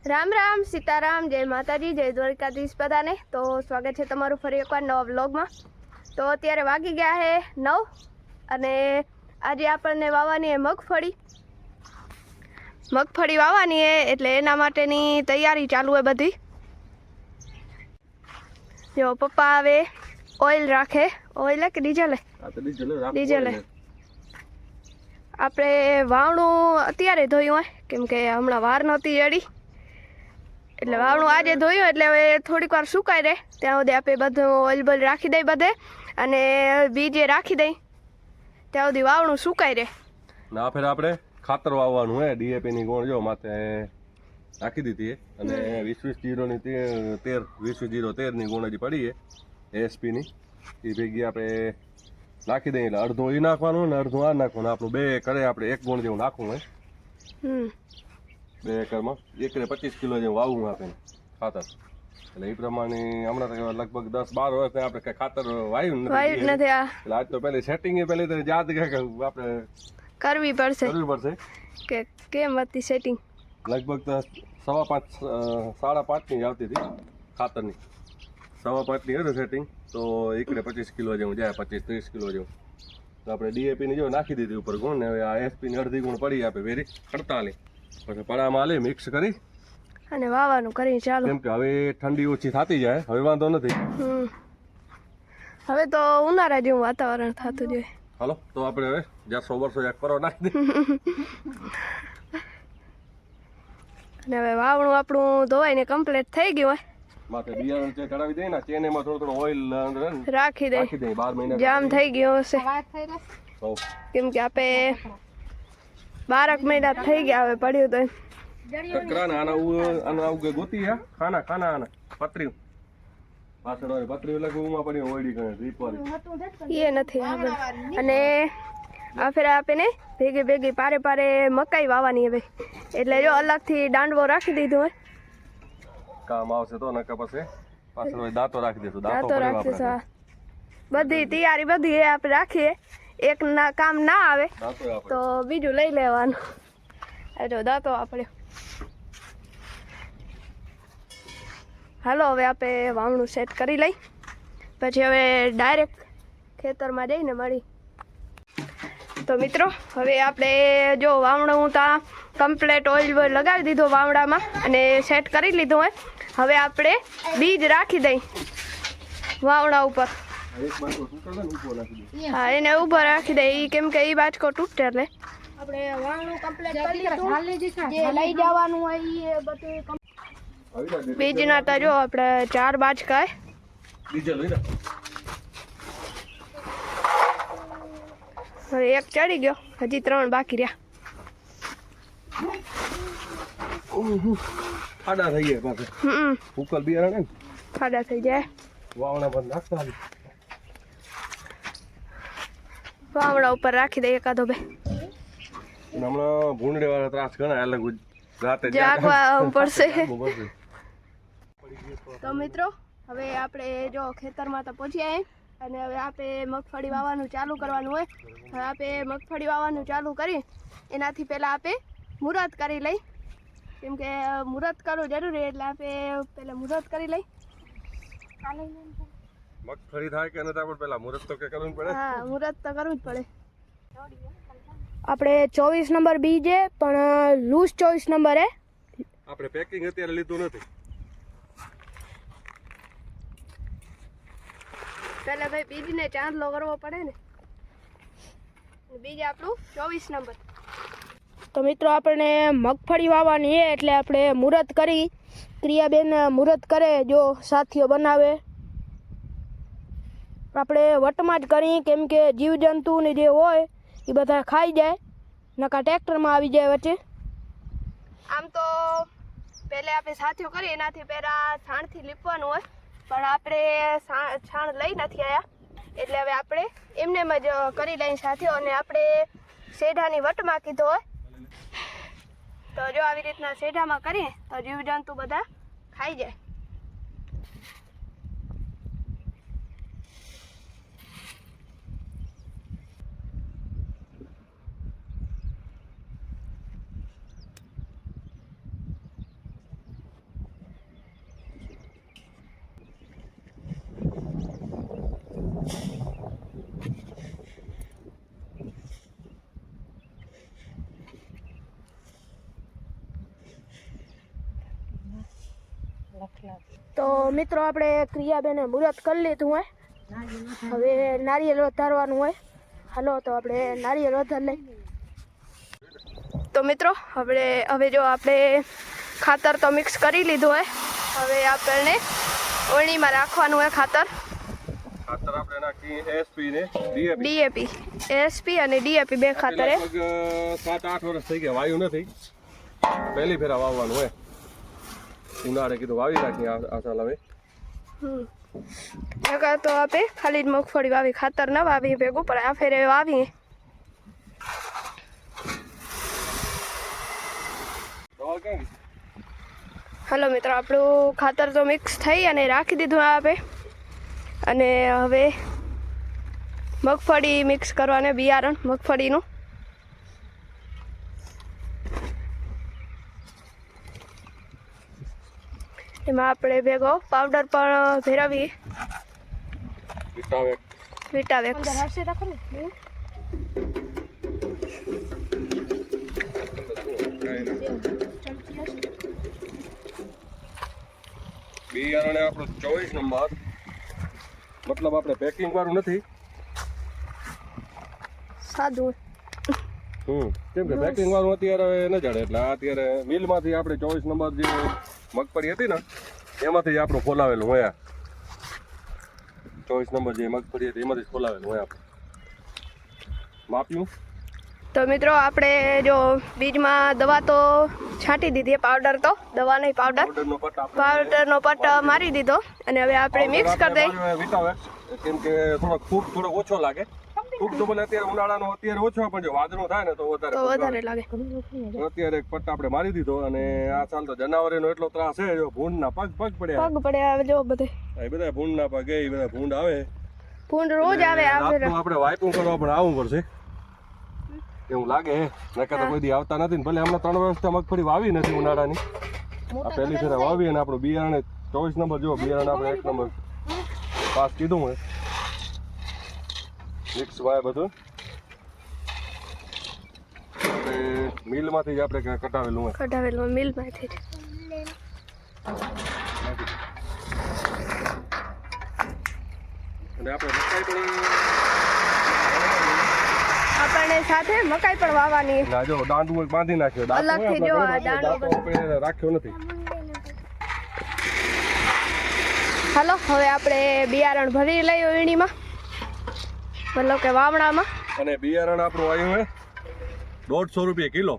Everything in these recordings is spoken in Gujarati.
રામ રામ સીતારામ, જય માતાજી, જય દ્વારકાધીશ બધાને। તો સ્વાગત છે તમારું ફરી એકવાર નવા વ્લોગમાં। તો અત્યારે વાગી ગયા છે 9 અને આજે આપણને વાવવાની છે મગફળી વાવવાની છે, એટલે એના માટેની તૈયારી ચાલુ છે બધી। જો પપ્પા હવે ઓઇલ રાખે, ઓઇલ કે ડીઝલ? ડીઝલ। આપણે વાવણું અત્યારે ધોયું હોય કેમ કે હમણાં વાર નહોતી એડી, એટલે વાવણું આજે ધોયું એટલે હવે થોડીક વાર સુકાઈ રહે ત્યાં સુધી આપણે બધું ઓઇલ બોઇલ રાખી દઈ બધે, અને બીજે રાખી દઈ ત્યાં સુધી વાવણું સુકાઈ રહે। ના ફેર આપણે ખાતર વાવવાનું હે, ડીએપી ની ગોળ જો માથે નાખી દીધી અને 20-20-013 ની ગોળ હજી પડી છે એસપી ની, એ ભેગી આપણે નાખી દઈએ એટલે અડધું એ નાખવાનું ને અડધું આ નાખવાનું। આપણું 2 એકરે આપણે 1 ગોળ જેવું નાખવું હોય। 2 એકરમાં 125 કિલો જેવું વાવવું આપણે ખાતર, એટલે એ પ્રમાણે હમણાં લગભગ 10-12 વર્ષ આપણે કઈ ખાતર વાવ્યું નથી, એટલે આજ તો પેલી સેટિંગ પેલી તો યાદ કે આપણે કરવી પડશે કે કેમ હતી સેટિંગ? લગભગ તો 5.5 ની આવતી હતી ખાતરની, 5.5 ની હતું સેટિંગ, તો 125 કિલો જેવું જાય, 25-30 કિલો જેવું। તો આપણે ડીએપી ની જો નાખી દીધી ઉપર ગુણ ને હવે આ એસપી ની અડધી ગુણ પડી આપે વેરી 48, પછી પડામાં આલે મિક્સ કરી અને વાવવાનું કરી ચાલો, કેમ કે હવે ઠંડી ઓછી થતી જાય, હવે વાંધો નથી। હવે તો ઉનાળા જેવું વાતાવરણ થતું જોઈએ। હાલો તો આપણે હવે જ્યાં 100 વર્ષો એક કરો નાખી દે અને હવે વાવણું આપણું ધોવાઈને કમ્પ્લીટ થઈ ગયું હોય, માથે બિયારણ ચેક કરાવી દે ને, ચેનેમાં થોડું ઓઇલ અંદર રાખી દે 12 મહિના જામ થઈ ગયો હશે, કેમ કે આપણે 12 મહિના થઈ ગયા હવે પડ્યું તો કકરાના આના આવું ગોતી હે ખાના આના પતરી પાછળ હોય પતરી એટલે ગુમાં પડી ઓઈડી કરે રીપ વાળી એ નથી આગળ। અને આ ફેર આપેને ભેગી પારે મકાઈ વાવવાની હવે, એટલે જો અલગથી દાંડવો રાખી દીધો હોય, કામ આવશે તો નકા પછી પાછળ હોય દાંતો રાખી દેશું, દાંતો રાખી દેશું। બધી તૈયારી બધી આપણે રાખીએ, એક ના કામ ના આવે તો બીજું લઈ લેવાનું। જો દાંતો આપણે હાલો હવે આપણે વાવણું સેટ કરી લઈ, પછી હવે ડાયરેક્ટ ખેતરમાં જઈને મળી। તો મિત્રો હવે આપણે જો વાવણું ત્યાં કમ્પ્લેટ ઓઇલ લગાવી દીધો વાવડામાં અને સેટ કરી લીધું હોય, હવે આપણે બીજ રાખી દઈ વાવડા ઉપર। હા એને ઊભો રાખી દે, કેમ કે એ બાજકો તૂટે એટલે આપણે વાવણું કમ્પ્લીટ કરી લીધું, જે લઈ જવાનું હોય એ બધું। બીજના તો જો આપણે 4 બાજકા હવે એક ચડી ગયો, હજી 3 બાકી રહ્યા। ખાડા થઈ ગયા પાછે, ઉકલ બિયારણ ને ખાડા થઈ જાય, વાવણા પર નાખતા વાવણા ઉપર રાખી દે એકાદો બે, હમણાં ભૂંડે વાળા ત્રાસ ઘણા અલગ રાતે જાગવા પડશે। તો મિત્રો હવે આપણે જો ખેતરમાં તો પહોંચી આવ્યા અને હવે આપણે મગફળી વાવવાનું ચાલુ કરવાનું હોય। હવે આપણે મગફળી વાવવાનું ચાલુ કરી એનાથી પહેલાં આપણે મુહૂર્ત કરી લઈ, કેમ કે મુહૂર્ત કરવું જરૂરી, એટલે આપણે પહેલાં મુહૂર્ત કરી લઈ। મગફળી થાય કે નથી આપણે પહેલા મુહૂર્ત તો કે કરવું પડે। હા મુહૂર્ત તો કરવું જ પડે। આપણે 24 નંબર બીજ છે પણ લૂઝ 24 નંબર હે, આપણે પેકિંગ અત્યારે લીધું નથી, પહેલા ભાઈ બીજને ચાંદલો કરવો પડે ને, બીજ આપણું 24 નંબર। તો મિત્રો આપણને મગફળી વાવવાની છે એટલે આપણે મુહૂર્ત કરી, ક્રિયાબેન મુહૂર્ત કરે જો સાથીઓ બનાવે, આપણે વટમાં જ કરી, કેમ કે જીવજંતુ ને જે હોય એ બધા ખાઈ જાય, નકા ટ્રેક્ટરમાં આવી જાય વચ્ચે। આમ તો પહેલે આપણે સાથીઓ કરી એનાથી પહેલાં છાણથી લીપવાનું હોય, પણ આપણે છાણ લઈ નથી આવ્યા, એટલે હવે આપણે એમને જ કરી લઈએ સાથીઓ। અને આપણે શેઢાની વટમાં કીધો હોય, તો જો આવી રીતના શેઢામાં કરીએ તો જીવજંતુ બધા ખાઈ જાય। તો મિત્રો આપણે ક્રિયાબેને મુહૂર્ત કરી લીધું હોય, હવે નારિયેળ વધારવાનું હોય. હાલો તો આપણે નારિયેળ વધારી લઈ. તો મિત્રો હવે જો આપણે ખાતર તો મિક્સ કરી લીધું હોય, હવે આપણને ઓળણીમાં રાખવાનું હોય ખાતર. ખાતર આપણે નાખી એસપી ને ડીએપી, એસપી અને ડીએપી બે ખાતર. 7-8 વર્ષ થઈ ગયા, વાયુ નથી, પહેલી ફેરા વાવવાનું હોય. ઉનાળે કીધું વાવી નાખી આ સાલ. હવે તો આપણે ખાલી જ મગફળી વાવી, ખાતર ના વાવી ભેગું, પણ આ ફેરે વાવી. હલો મિત્રો, આપણું ખાતર તો મિક્સ થઈ અને રાખી દીધું આપણે, અને હવે મગફળી મિક્સ કરવાને, બિયારણ મગફળીનું. એમાં આપણે ભેગો પાવડર પણ ભેરવીએ, વિટાવેક્સ. બિયારણે આપણું 24 નંબર, મતલબ આપણે પેકિંગ વાળું નથી, સાદું. કેમ કે પેકિંગ વાળું અત્યારે ન જડે, એટલે અત્યારે મિલમાંથી આપણે 24 નંબર જે મગફળી હતી ને એમાંથી જ આપણું ખોલાવેલું હોય. 24 નંબર જે મગફળી હતી એમાંથી જ ખોલાવેલું હોય આપણે માપ્યું. તો મિત્રો આપણે જો બીજમાં દવા તો છાંટી દીધી, પાવડર તો દવા નહીં, પાવડરનો પટ મારી દીધો, અને હવે આપણે મિક્સ કરી દઈએ. કેમ કે થોડોક ઓછો લાગે. ફૂગ તો ભલે અત્યારે ઉનાળાનો અત્યારે ઓછો, પણ જો વાદળો થાય ને તો વધારે લાગે. અત્યારે એક પટ્ટ આપણે મારી દીધો, અને આ સાલ તો જનાવરીનો એટલો ત્રાસ છે, જો ભૂંડના પગ પડ્યા જો બધે બધા ભૂંડના પગ, એ બધા ભૂંડ આવે, ભૂંડ રોજ આવે. આપણે વાઇપિંગ કરવા પણ આવવું પડશે એવું લાગે. નકર તો કોઈ દી આવતા નથી ને. ભલે હમણાં 3 વર્ષથી મગફળી વાવી નથી ઉનાળાની, આ પહેલી ફેરા વાવી, અને આપણું બિયારણે 24 નંબર જો બિયારણ આપણે 1 નંબર પાસ કીધું હોય. મિક્સ વાય બધું આપણે મિલમાંથી જ આપણે કઢાવેલું મિલમાંથી જ. અને આપણે મકાઈ પણ આપણને સાથે મકાઈ પણ વાવવાની. ના જો દાંડું બાંધી નાખ્યો, અલગથી જો આ દાંડું રાખ્યો નથી. હાલો હવે આપણે બિયારણ ભરી લઈએ વીણીમાં, મતલબ કે વાવણામાં. અને બિયારણ આપણું આવ્યું હોય 150 રૂપિયા કિલો,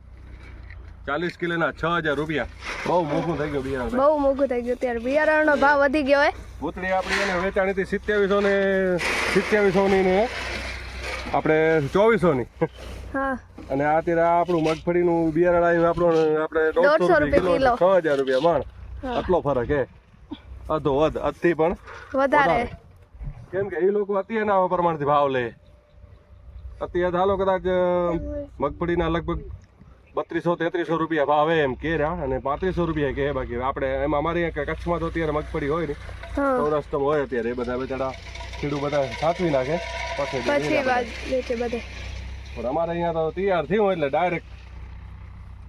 40 કિલોના 6000 રૂપિયા. બહુ મોંઘું થઈ ગયું બિયારણ, બહુ મોંઘું થઈ ગયું. ત્યારે બિયારણનો ભાવ વધી ગયો હોય. ભૂતળી આપણી એને વેચાણી હતી 2700 ની ને આપણે 2400 ની. હા, અને આ અત્યારે આપણું મગફળીનું બિયારણ આવ્યું આપણું આપણે 150 રૂપિયા કિલો, 6000 રૂપિયા માણ. આટલો ફરક હે, અધથી પણ વધારે. કેમ કે એ લોકો અત્યારના પ્રમાણથી ભાવ લે. અત્યારે હાલો કદાચ મગફળીના લગભગ 3200-3300 રૂપિયા ભાવ એમ કે રહ્યા, અને 3500 રૂપિયા કે. બાકી આપણે એમાં અમારે કચ્છમાં તો અત્યારે મગફળી હોય ને, સૌરાષ્ટ્રમાં હોય અત્યારે, એ બધા બેચારા ખેડૂત બધા સાચવી નાખે પછી બધે. પણ અમારે અહીંયા તો તૈયાર થયું એટલે ડાયરેક્ટ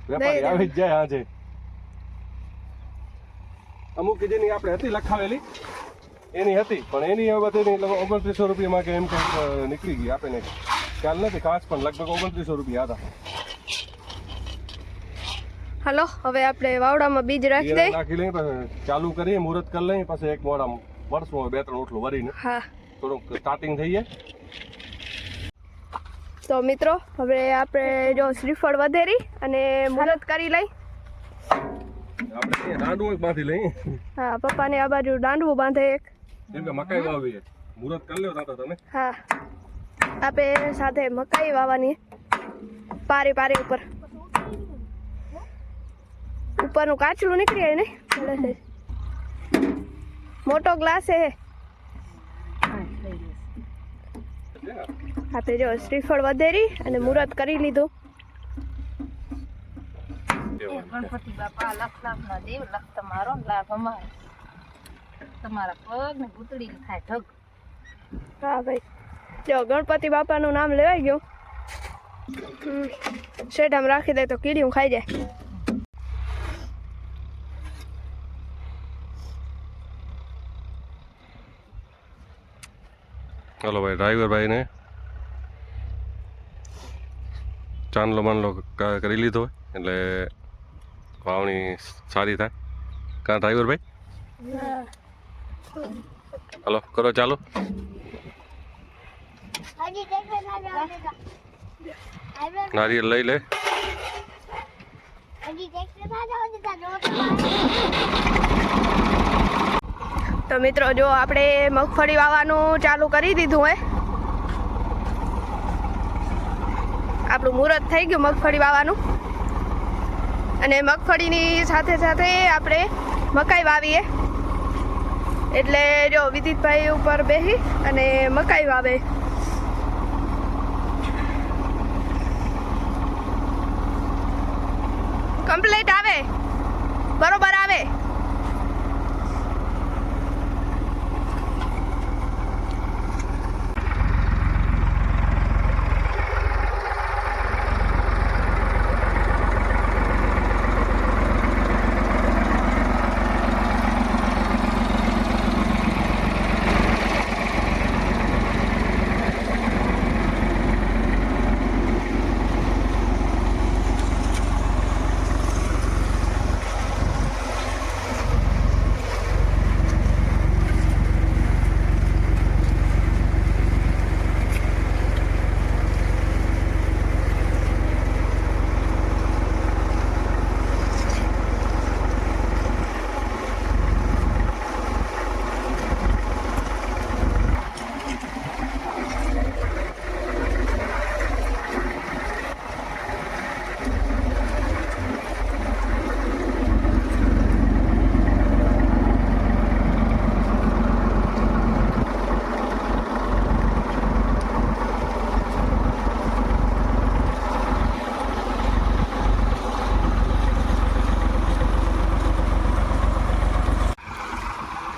વેપારી આવી જ જાય. આજે અમુક જેની આપણે હતી લખાવેલી એની હતી, પણ એની હવે બધી 2900 રૂપિયામાં કે એમ કંઈક નીકળી ગઈ. આપણને ખ્યાલ નથી ખાસ, પણ લગભગ 2900 રૂપિયા હતા. હાલો હવે આપણે વાવડામાં બીજ નાખી દઈએ, નાખી લઈએ, પછી ચાલુ કરીએ, મુહૂર્ત કરી લઈએ, પછી એક મોડા વર્ષમાં 2-3 ઓટલું ભરીને થોડુંક સ્ટાર્ટિંગ થઈ જાય. તો મિત્રો હવે આપણે જો શ્રીફળ વધેરી અને મુહૂર્ત કરી લઈ. આપણે દાંડવું બાંધી લઈએ. હા, પપ્પાને આ બાજુ દાંડવું બાંધે એક. કેમ કે મકાઈ વાવી મુહૂર્ત કરી લ્યો તાતો તમે. હા, આપણે સાથે મકાઈ વાવવાની, પારી ઉપર. ઉપરનું કાચલું નીકળી જાય ને, મોટો ગ્લાસ છે. આપણે જો શ્રીફળ વધેરી અને મુહૂર્ત કરી લીધું. ગણપતિ બાપા લખ લાખના દેવ, લખ તમારો લાભ અમારો, તમારા પગ ને ભૂતળી થાય ઠગ. હા ભાઈ, જો ગણપતિ બાપાનું નામ લેવાઈ ગયું, શેઢામ રાખી દે તો કીડીયું ખાઈ જાય. ચાલો ભાઈ ડ્રાઈવર ભાઈને ચાંદલો બાંદલો કરી લીધો એટલે વાવણી સારી થાય કાં ડ્રાઈવર ભાઈ? હલો કરો ચાલો. નારિયેળ લઈ લે. તો મિત્રો જો આપણે મગફળી વાવવાનું ચાલુ કરી દીધું હે. આપણું મુહૂર્ત થઈ ગયું મગફળી વાવવાનું, અને મગફળીની સાથે સાથે આપણે મકાઈ વાવીએ. એટલે જો વિદિતભાઈ ઉપર બેસી અને મકાઈ વાવે. કમ્પ્લીટ આવે, બરોબર આવે.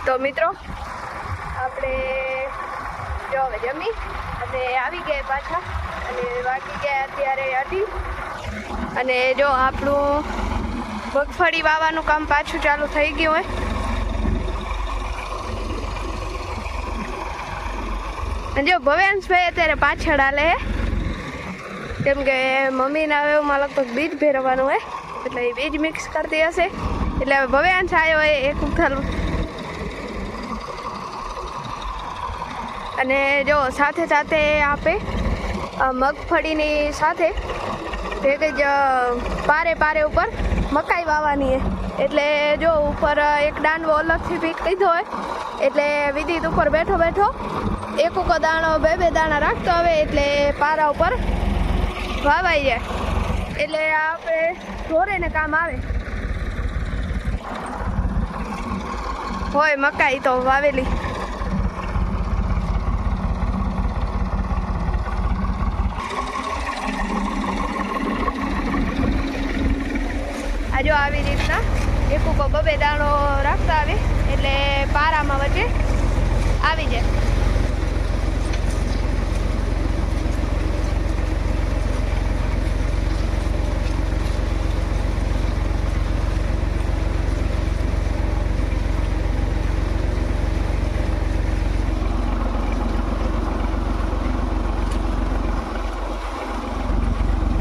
તો મિત્રો આપણે જો હવે જમી અને આવી ગયા પાછા, અને વાગી ગયા અત્યારે 8. અને જો આપણું મગફળી વાવવાનું કામ પાછું ચાલુ થઈ ગયું હોય. અને જો ભવ્યાંશભાઈ અત્યારે પાછળ હાલે હે, કેમ કે મમ્મીના વેવમાં લગભગ બીજ ભેરવવાનું હોય, એટલે એ બીજ મિક્સ કરતી હશે. એટલે હવે ભવ્યાંશ આવ્યો હોય એક ઉથલ. અને જો સાથે સાથે આપે મગફળીની સાથે ભેગી જ પારે ઉપર મકાઈ વાવવાની છે. એટલે જો ઉપર એક દાંડવો અલગથી પીક લીધો હોય, એટલે વિદિત ઉપર બેઠો બેઠો એક દાણો બે દાણા રાખતો આવે, એટલે પારા ઉપર વાવાઈ જાય. એટલે આપણે ઢોરેને કામ આવે હોય મકાઈ તો વાવેલી. આ જો આવી રીતના એક બબે દાણો રાખતા આવે, એટલે પારામાં વચ્ચે આવી જાય.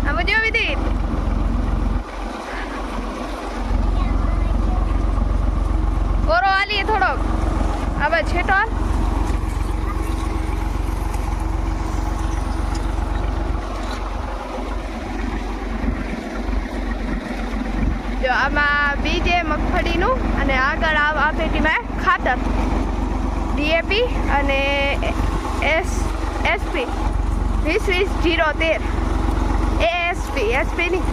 આમ જો વિદિત ઓરો આલીએ થોડોક હવે છેટો. જો આમાં બીજે મગફળીનું, અને આગળ આ પેટીમાં ખાતર ડીએપી અને એસપી 20-20-0-13 એસપી ની.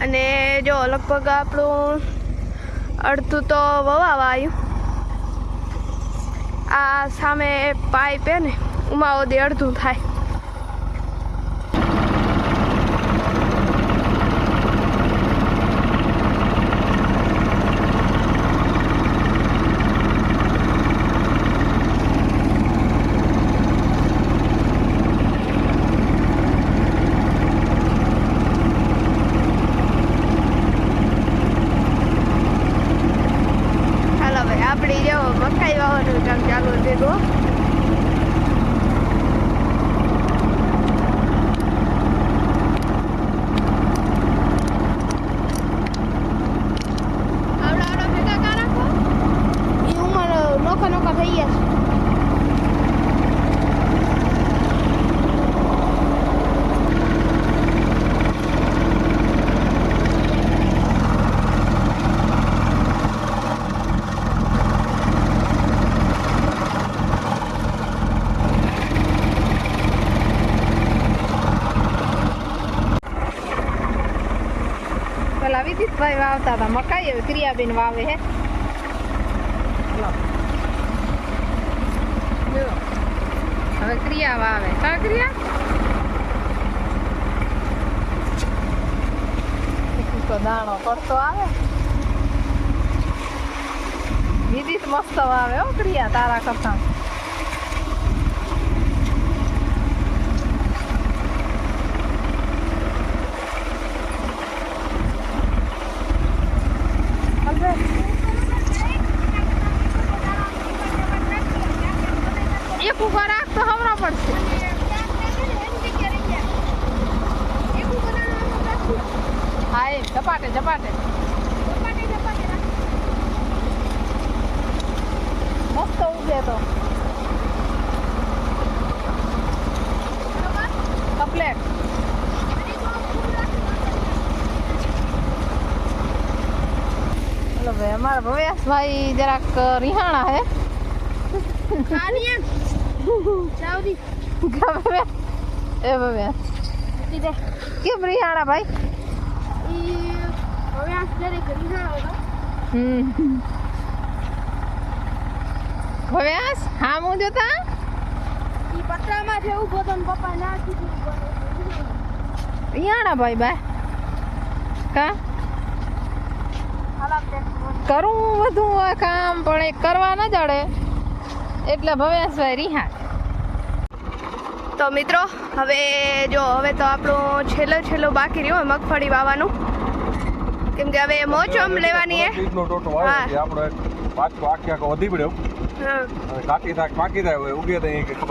અને જો લગભગ આપણું અડધું તો વવાવા આવ્યું. આ સામે પાઇપ હે ને ઉમાઓદી અડધું થાય. ભાઈ વાવતા હતા મકાઈ, હવે ક્રિયાબેન વાવે હે. જો હવે ક્રિયા વાવે. કા ક્રિયા તો દાણો પડતો આવે. દીદી તો મસ્ત વાવે હો ક્રિયા તારા કરતા. એક ઉભા રાખ તો હમણાં પડશે. હા એમ ઝપાટે ઝપાટે મસ્ત ઉગે તો કમ્પ્લેટ. ચલો ભાઈ અમારા ભવ્યાસભાઈ જરાક રિહાણા હે. એ ભવ્યાસ કેમ રિહાણા ભાઈ? ભવ્યાસ હા હું જોતા રિહાણા ભાઈ બા કા કરું બધું કામ પણ એક કરવા ન જડે એટલે ભવ્યાસભાઈ રિહા. તો મિત્રો હવે તો આપણું છેલ્લું બાકી રહ્યું મગફળી વાવવાનું, કેમ કે હવે મોચમ લેવાની હે. હા આપણો પાછો આખો વધી પડ્યો. હા અને પાકી થાય ઉગે તો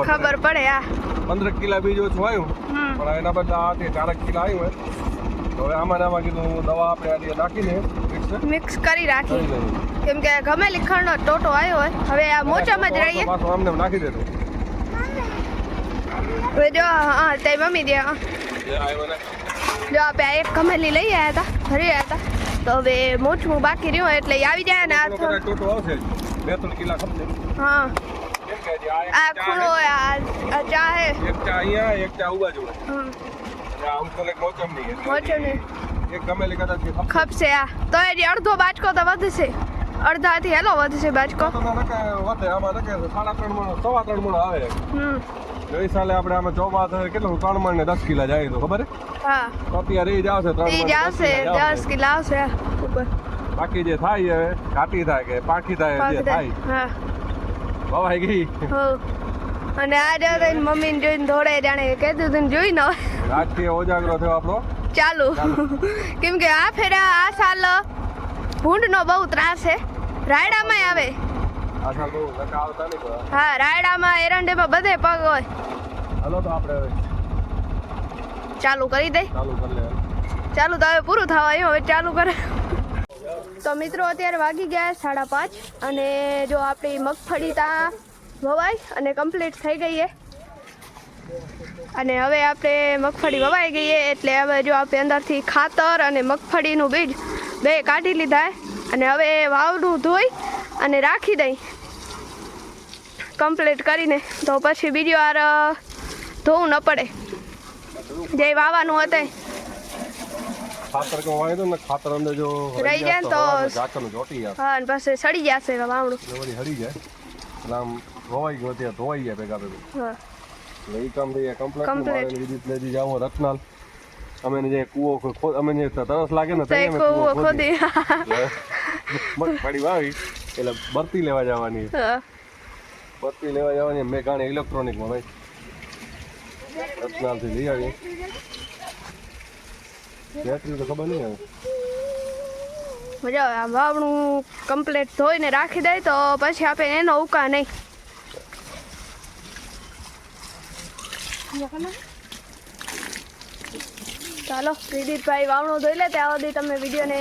ખબર પડે. હા 15 કિલા બીજ ઓછું આવ્યું પણ એના બદલે આ 4 કિલા આવ્યું હોય. તો હવે આમાં કીધું દવા આપણે આજે નાખીને મિક્સ કરી રાખી, કેમ કે ગમે લીખણનો ટોટો આવ્યો હોય. હવે આ મોચામાં જ રહીએ. આમને નાખી દેતો. હવે જો હા તે મમ્મી દે. જો આપણે એક ગમેલી લઈ આવ્યા હતા, ભરી આવ્યા હતા. તો હવે મોચું બાકી રહ્યું એટલે આવી જાય ને. ટોટો આવશે 2-3 કિલા ખપશે. હા આ ખૂણો આ ચા હે. એક ચા અહીંયા એક ચા ઉભા જોડે. આમ તો મોચમ નહીં એક ગમેલી કદાચ ખપશે. આ તો એ અડધો બાચકો તો વધશે, અડધાથી હેલો વધશે બાચકો. વધે આમાં 3.5 મણ 3.5 મણ આવે. ગઈ સાલે આપણે આમાં ચોબા કેટલું 3 મણ ને 10 કિલા જાય તો ખબર હે. હા તો અત્યારે એ જ આવશે 3 મણ 10 કિલા આવશે ઉપર. બાકી જે થાય હવે કાટી થાય કે પાકી થાય જે થાય. હા વવાઈ ગઈ. હો અને આ જો મમ્મીને જોઈને ધોળે જાણે કીધું તું જોઈ ન આજથી ઓજાગરો થયો આપણો ચાલુ. કેમ કે આ ફેરા આ સાલ ભૂંડનો બહુ ત્રાસ છે. રાયડામાં આવે. આ સાલ બહુ નકા આવતા નહીં. હા રાયડામાં એરંડેમાં બધે પગ હોય. હાલો તો આપણે ચાલુ કરી દઈ. ચાલુ કરી લે. ચાલુ તો હવે પૂરું થવા આવ્યું, હવે ચાલુ કરે. તો મિત્રો અત્યારે વાગી ગયા 5:30 અને જો આપણી મગફળી ત્યાં વવાઈ અને કમ્પ્લીટ થઈ ગઈ છે. અને હવે આપણે મગફળી વવાઈ ગઈ એટલે હવે જો આપણે અંદરથી ખાતર અને મગફળીનું બીજ બે કાઢી લીધા અને હવે વાવનું ધોઈ અને રાખી દઈ કમ્પ્લીટ કરીને. તો પછી બીજી વાર ધોવું ન પડે જે વાવવાનું હતું. ખાતર કો વાય તો ને ખાતર અંદર જો રહી જાય તો ઝાકનું જોટી જાય. હા અને પછી સડી જશે વાવણું. વળી હળી જાય એટલે આમ ધોવાઈ ગયો ત્યાં ધોવાઈ જાય ભેગા ભેગું. હા એટલે એ કામ થઈ જાય Complete. કમ્પ્લીટ. વિદ્યુત લઈ જાવ રત્નાલ અમે જે કૂવો અમે જે તરસ લાગે ને તો એક કૂવો ખોદી. મગફળી વાવી એટલે બરતી લેવા જવાની. હા બત્તી લેવા જવાની મેં ગાણે ઇલેક્ટ્રોનિકમાં ભાઈ રત્નાલથી લઈ આવી. બેટરી તો ખબર નહીં આવે. મજા આવે. આ વાવણું કમ્પ્લીટ ધોઈને રાખી દે તો પછી આપણે એનો ઉકા નહીં. ચાલો વિદિતભાઈ વાવણું ધોઈ લે ત્યાં સુધી તમે વિડીયોને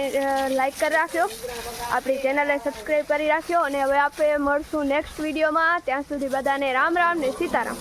લાઈક કરી રાખ્યો, આપણી ચેનલને સબસ્ક્રાઈબ કરી રાખ્યો અને હવે આપણે મળશું નેક્સ્ટ વિડીયોમાં. ત્યાં સુધી બધાને રામ રામ ને સીતારામ.